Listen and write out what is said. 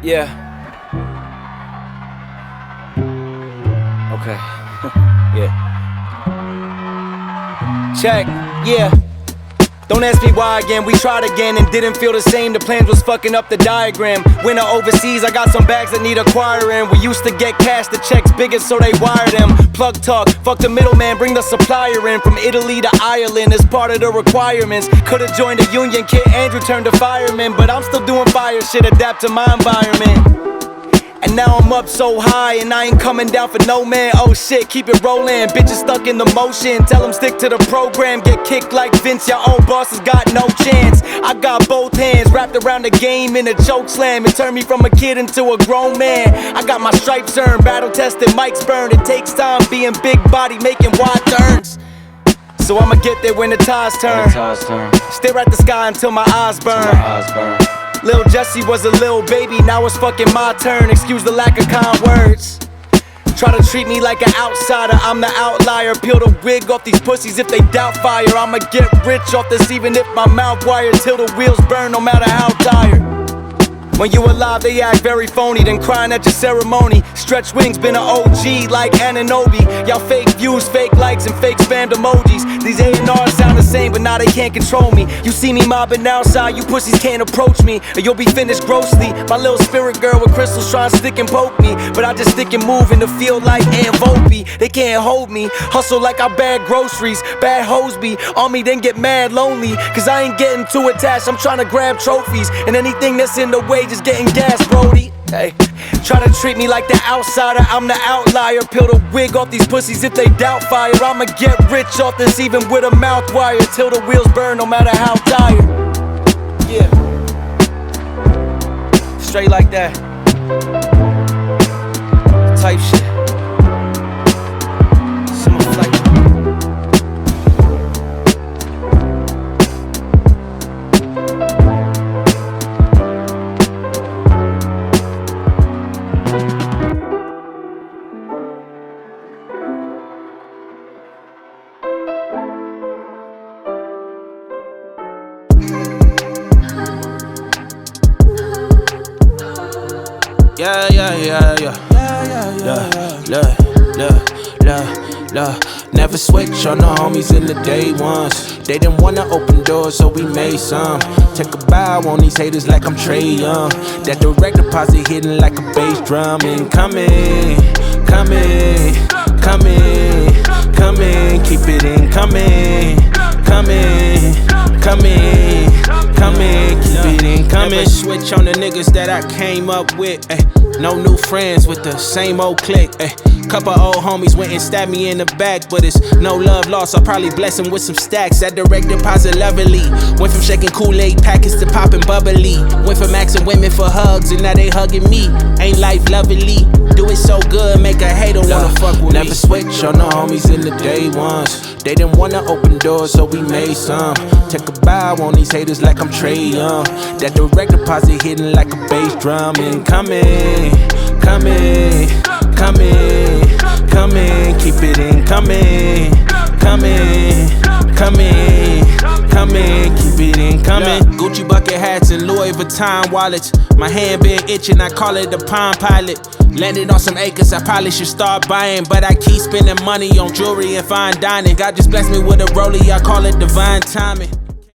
Yeah. Okay. Yeah. Check. Yeah. Don't ask me why again, we tried again and didn't feel the same. The plans was fucking up the diagram. Winter overseas, I got some bags that need acquiring. We used to get cash, the checks bigger so they wire them. Plug talk, fuck the middleman, bring the supplier in. From Italy to Ireland as part of the requirements. Could've joined a union, Kid Andrew turned to fireman. But I'm still doing fire shit, adapt to my environment. And now I'm up so high and I ain't coming down for no man. Oh shit, keep it rolling, bitches stuck in the motion. Tell them stick to the program, get kicked like Vince. Your own boss has got no chance. I got both hands wrapped around the game in a choke slam. It turned me from a kid into a grown man. I got my stripes earned, battle tested, mics burned. It takes time being big body, making wide turns. So I'ma get there when the tides turn. Stare at the sky until my eyes burn. Lil Jesse was a little baby, now it's fucking my turn. Excuse the lack of kind words. Try to treat me like an outsider, I'm the outlier. Peel the wig off these pussies if they doubt fire. I'ma get rich off this even if my mouth wired. Till the wheels burn no matter how tired. When you alive, they act very phony, then crying at your ceremony. Stretch wings, been an OG like Ananobi. Y'all fake views, fake likes, and fake spammed emojis. These A&Rs sound the same, but now they can't control me. You see me mobbing outside, you pussies can't approach me, or you'll be finished grossly. My little spirit girl with crystals trying to stick and poke me, but I just stick and move in the field like Aunt Volpe. They can't hold me, hustle like I bag groceries. Bad hoes be on me, then get mad lonely. Cause I ain't getting too attached, I'm trying to grab trophies. And anything that's in the way, just getting gas, Brody. Hey, try to treat me like the outsider, I'm the outlier. Peel the wig off these pussies if they doubt fire. I'ma get rich off this even with a mouth wire. Till the wheels burn no matter how tired. Yeah. Straight like that. Type shit. Summer flight. Never switch on the homies in the day ones. They didn't wanna open doors, so we made some. Take a bow on these haters like I'm Trey Young. That direct deposit hitting like a bass drum. And coming, coming, coming, coming, keep it in coming, coming, coming, coming, keep it in coming. Never switch on the niggas that I came up with. No new friends with the same old clique. Couple old homies went and stabbed me in the back, but it's no love lost. I'll probably bless them with some stacks. That direct deposit lovely. Went from shaking Kool-Aid packets to popping bubbly. Went from asking women for hugs and now they hugging me. Ain't life lovely? Do it so good, make a hater wanna fuck with me. Never switch on the homies in the day ones. They didn't wanna open doors, so we made some. Take a bow on these haters like I'm Trey Young. That direct deposit hitting like a bass drum. And coming, coming, coming, coming, keep it in coming, coming, coming, coming, keep it in coming. Gucci bucket hats and Louis Vuitton wallets. My hand been itching, I call it the Palm Pilot. Landed on some acres, I probably should start buying, but I keep spending money on jewelry and fine dining. God just blessed me with a rollie, I call it divine timing.